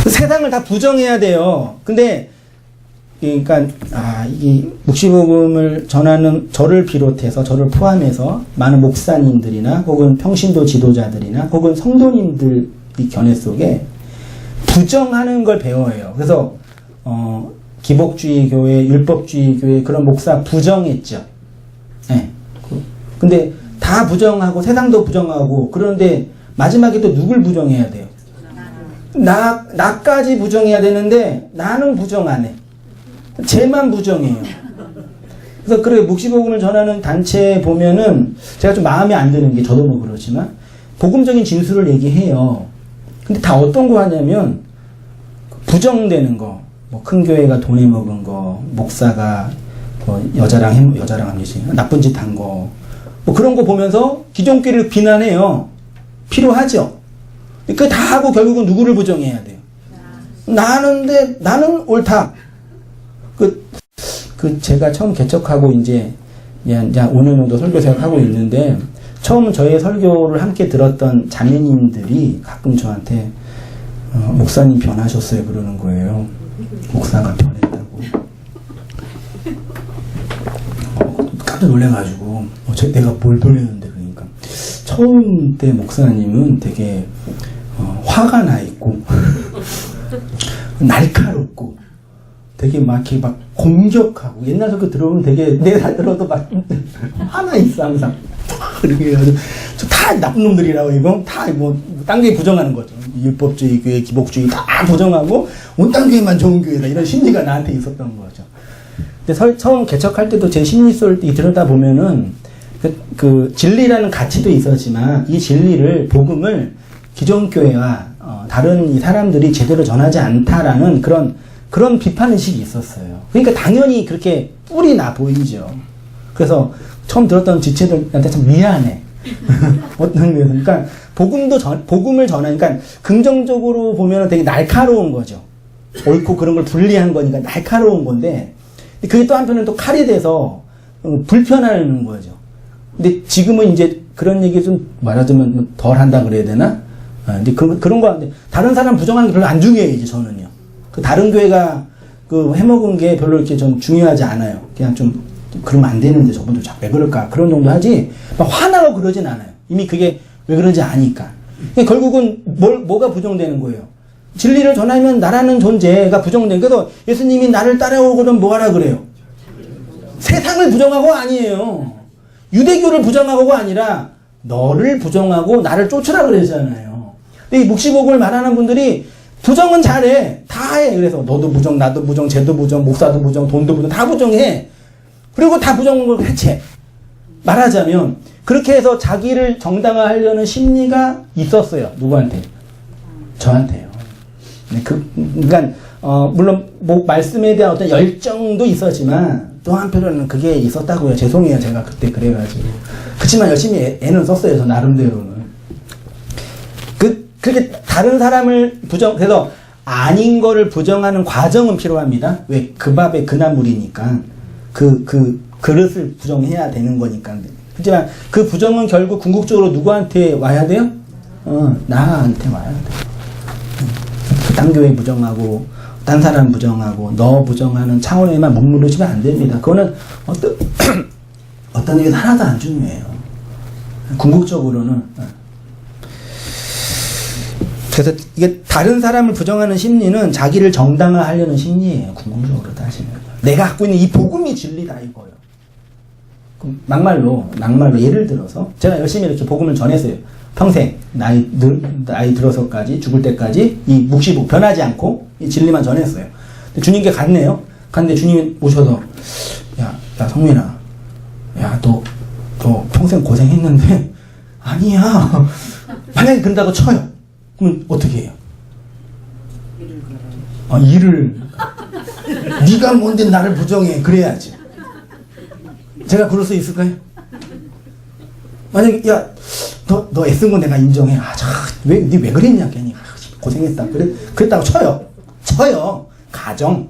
세상을 다 부정해야 돼요. 근데 그러니까 이 묵시복음을 전하는 저를 비롯해서 저를 포함해서 많은 목사님들이나 혹은 평신도 지도자들이나 혹은 성도님들 이 견해 속에 부정하는 걸 배워요. 그래서 기복주의 교회, 율법주의 교회 그런 목사 부정했죠. 네. 근데 다 부정하고 세상도 부정하고 그런데 마지막에 또 누굴 부정해야 돼요? 나까지 부정해야 되는데 나는 부정 안 해. 쟤만 부정해요. 그래서 그래 묵시복음을 전하는 단체에 보면은 제가 좀 마음에 안 드는 게 저도 뭐 그렇지만 복음적인 진술을 얘기해요. 근데 다 어떤 거 하냐면 부정되는 거, 뭐 큰 교회가 돈에 먹은 거, 목사가 뭐 여자랑 합리시 나쁜 짓 한 거, 뭐 그런 거 보면서 기존 교회를 비난해요. 필요하죠. 그거 다 하고 결국은 누구를 부정해야 돼요? 나는 옳다. 제가 처음 개척하고 이제 5년 정도 설교 생각하고 있는데, 처음 저의 설교를 함께 들었던 자매님들이 가끔 저한테, 목사님 변하셨어요. 그러는 거예요. 목사가 변했다고. 깜짝 놀래가지고, 내가 뭘 돌렸는데, 그러니까. 처음 때 목사님은 되게, 화가 나 있고, 날카롭고, 되게 막 이렇게 막 공격하고, 옛날 설교 들어보면 되게, 내가 들어도 막, 화나 있어, 항상. 이렇게 해가지고, 다 나쁜 놈들이라고, 이거. 다 딴 교회 부정하는 거죠. 율법주의 교회, 기복주의 다 부정하고, 온 딴 교회만 좋은 교회다. 이런 심리가 나한테 있었던 거죠. 근데 처음 개척할 때도 제 심리 쏠 때 들여다보면은, 그 진리라는 가치도 있었지만, 이 진리를, 복음을 기존 교회와, 다른 이 사람들이 제대로 전하지 않다라는 그런 비판의식이 있었어요. 그러니까 당연히 그렇게 뿔이 나 보이죠. 그래서 처음 들었던 지체들한테 참 미안해. 어떤 의미에서. 그러니까 복음을 전하니까 긍정적으로 보면 되게 날카로운 거죠. 옳고 그런 걸 분리한 거니까 날카로운 건데, 그게 또 한편은 또 칼이 돼서 불편하는 거죠. 근데 지금은 이제 그런 얘기 좀 말하자면 덜 한다 그래야 되나? 근데 그런 거, 다른 사람 부정하는 게 별로 안 중요해요, 이제 저는요. 다른 교회가 해먹은 게 별로 이렇게 좀 중요하지 않아요. 그냥 좀, 그러면 안 되는데 저분들 왜 그럴까? 그런 정도 하지, 막 화나고 그러진 않아요. 이미 그게 왜 그런지 아니까. 결국은 뭐가 부정되는 거예요? 진리를 전하면 나라는 존재가 부정된. 그래서 예수님이 나를 따라오고는 뭐 하라 그래요? 세상을 부정하고 아니에요. 유대교를 부정하고가 아니라 너를 부정하고 나를 쫓으라 그러잖아요. 근데 이 묵시복음을 말하는 분들이 부정은 잘해. 다 해. 그래서 너도 부정, 나도 부정, 쟤도 부정, 목사도 부정, 돈도 부정, 다 부정해. 그리고 다 부정을 해체. 말하자면 그렇게 해서 자기를 정당화하려는 심리가 있었어요. 누구한테? 저한테요. 그러니까 물론 말씀에 대한 어떤 열정도 있었지만 또 한편으로는 그게 있었다고요. 죄송해요. 제가 그때 그래가지고. 그렇지만 열심히 애는 썼어요. 저 나름대로는. 그렇게 다른 사람을 그래서 아닌 거를 부정하는 과정은 필요합니다. 왜? 그 밥에 그나물이니까. 그릇을 부정해야 되는 거니까. 하지만 그 부정은 결국 궁극적으로 누구한테 와야 돼요? 나한테 와야 돼요. 딴 교회 부정하고, 딴 사람 부정하고, 너 부정하는 차원에만 머무르시면 안 됩니다. 그거는 어떤 의미에서 하나도 안 중요해요. 궁극적으로는. 그래서 이게 다른 사람을 부정하는 심리는 자기를 정당화하려는 심리예요. 궁극적으로 따지면. 내가 갖고 있는 이 복음이 진리다 이거예요. 그럼 막말로 예를 들어서 제가 열심히 이렇게 복음을 전했어요. 평생 나이 들어서까지 죽을 때까지 이 묵시복 변하지 않고 이 진리만 전했어요. 근데 주님께 갔네요. 갔는데 주님이 오셔서 야 성민아, 야 너 평생 고생했는데 아니야. 만약에 그런다고 쳐요. 그럼 어떻게 해요? 일을 네가 뭔데 나를 부정해. 그래야지. 제가 그럴 수 있을까요? 만약에 너 애쓴 거 내가 인정해. 네 왜 그랬냐 괜히. 고생했다. 그랬다고 쳐요. 가정.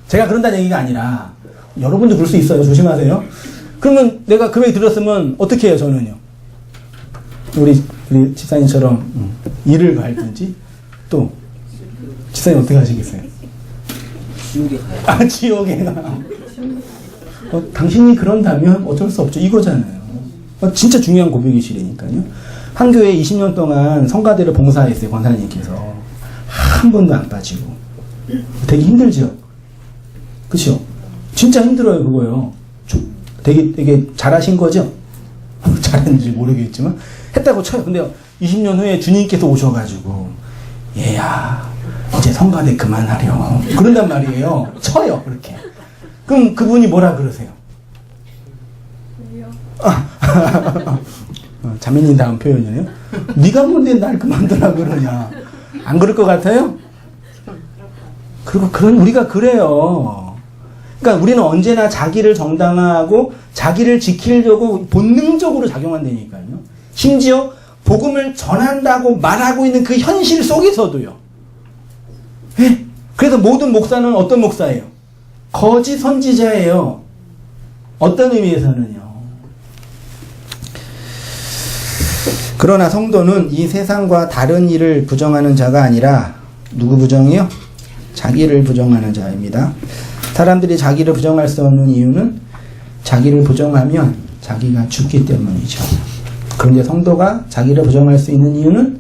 제가 그런다는 얘기가 아니라 여러분도 그럴 수 있어요. 조심하세요. 그러면 내가 그 얘기 들었으면 어떻게 해요? 저는요. 우리 집사님처럼 일을 갈든지 또 집사님 어떻게 하시겠어요? 지옥에 가요. 지옥에 가. 당신이 그런다면 어쩔 수 없죠. 이거잖아요. 진짜 중요한 고백이시라니까요. 한 교회 20년 동안 성가대를 봉사했어요. 권사님께서. 한 번도 안 빠지고. 되게 힘들죠? 그쵸? 진짜 힘들어요, 그거요. 되게 잘하신 거죠? 잘했는지 모르겠지만. 했다고 쳐요. 근데 20년 후에 주님께서 오셔가지고, 얘야, 이제 성가대 그만하렴. 그런단 말이에요. 쳐요, 그렇게. 그럼 그분이 뭐라 그러세요? 자매님 다음 표현이네요. 네가 뭔데 날 그만두라 그러냐. 안 그럴 것 같아요? 그리고 우리가 그래요. 그러니까 우리는 언제나 자기를 정당화하고 자기를 지키려고 본능적으로 작용한다니까요. 심지어 복음을 전한다고 말하고 있는 그 현실 속에서도요. 예? 그래서 모든 목사는 어떤 목사예요? 거짓 선지자예요. 어떤 의미에서는요. 그러나 성도는 이 세상과 다른 일을 부정하는 자가 아니라 누구 부정이요? 자기를 부정하는 자입니다. 사람들이 자기를 부정할 수 없는 이유는 자기를 부정하면 자기가 죽기 때문이죠. 그런데 성도가 자기를 부정할 수 있는 이유는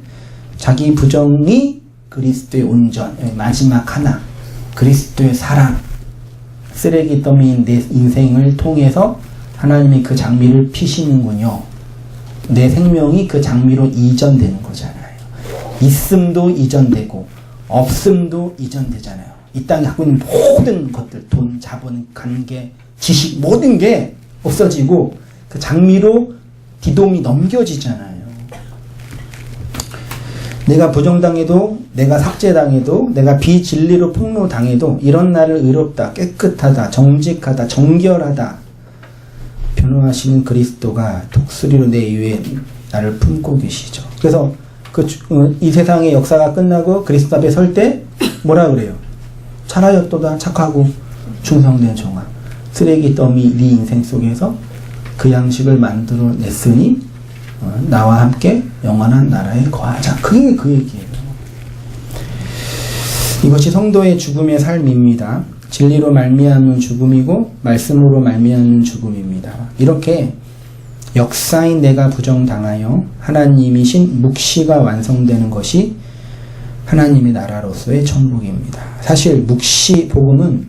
자기 부정이 그리스도의 온전, 마지막 하나, 그리스도의 사랑, 쓰레기 더미인 내 인생을 통해서 하나님이 그 장미를 피시는군요. 내 생명이 그 장미로 이전되는 거잖아요. 있음도 이전되고 없음도 이전되잖아요. 이 땅에 갖고 있는 모든 것들, 돈, 자본, 관계, 지식, 모든 게 없어지고 그 장미로 디돔이 넘겨지잖아요. 내가 부정당해도, 내가 삭제당해도, 내가 비진리로 폭로당해도 이런 나를 의롭다, 깨끗하다, 정직하다, 정결하다 변호하시는 그리스도가 독수리로 내 위에 나를 품고 계시죠. 그래서 이 세상의 역사가 끝나고 그리스도 앞에 설 때 뭐라 그래요? 잘하였도다 착하고 충성된 종아, 쓰레기 더미 네 인생 속에서 그 양식을 만들어냈으니 나와 함께 영원한 나라에 거하자. 그게 그 얘기예요. 이것이 성도의 죽음의 삶입니다. 진리로 말미암는 죽음이고 말씀으로 말미암는 죽음입니다. 이렇게 역사인 내가 부정당하여 하나님이신 묵시가 완성되는 것이 하나님의 나라로서의 천국입니다. 사실 묵시 복음은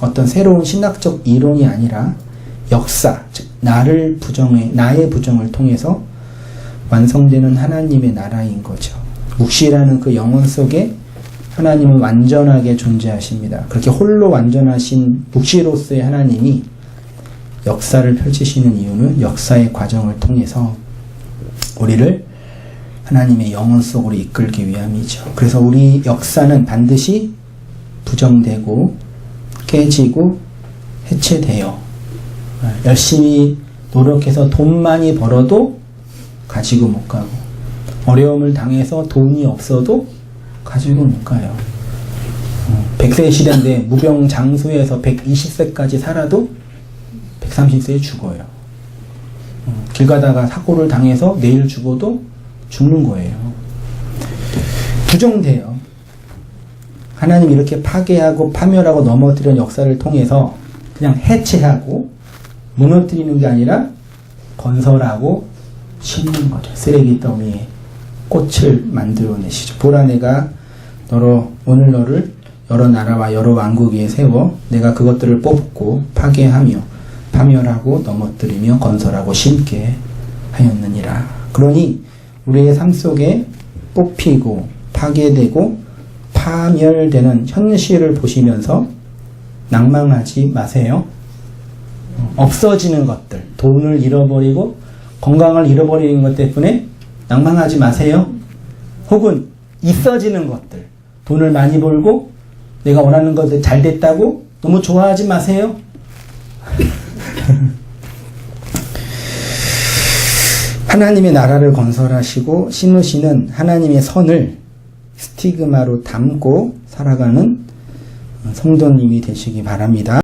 어떤 새로운 신학적 이론이 아니라 역사, 즉 나의 부정을 통해서 완성되는 하나님의 나라인 거죠. 묵시라는 그 영혼 속에 하나님은 완전하게 존재하십니다. 그렇게 홀로 완전하신 묵시로서의 하나님이 역사를 펼치시는 이유는 역사의 과정을 통해서 우리를 하나님의 영혼 속으로 이끌기 위함이죠. 그래서 우리 역사는 반드시 부정되고 깨지고 해체돼요. 열심히 노력해서 돈 많이 벌어도 가지고 못 가고, 어려움을 당해서 돈이 없어도 가지고 못 가요. 100세 시대인데 무병장수에서 120세까지 살아도 130세에 죽어요. 길 가다가 사고를 당해서 내일 죽어도 죽는 거예요. 부정돼요. 하나님 이렇게 파괴하고 파멸하고 넘어뜨리는 역사를 통해서 그냥 해체하고 무너뜨리는 게 아니라 건설하고 심는 거죠. 쓰레기 더미에 꽃을 만들어내시죠. 보라, 내가 오늘 너를 여러 나라와 여러 왕국 위에 세워 내가 그것들을 뽑고 파괴하며 파멸하고 넘어뜨리며 건설하고 심게 하였느니라. 그러니 우리의 삶 속에 뽑히고 파괴되고 파멸되는 현실을 보시면서 낭망하지 마세요. 없어지는 것들, 돈을 잃어버리고 건강을 잃어버리는 것 때문에 낭망하지 마세요. 혹은 있어지는 것들, 돈을 많이 벌고 내가 원하는 것들 잘 됐다고 너무 좋아하지 마세요. 하나님의 나라를 건설하시고 심으시는 하나님의 선을 스티그마로 담고 살아가는 성도님이 되시기 바랍니다.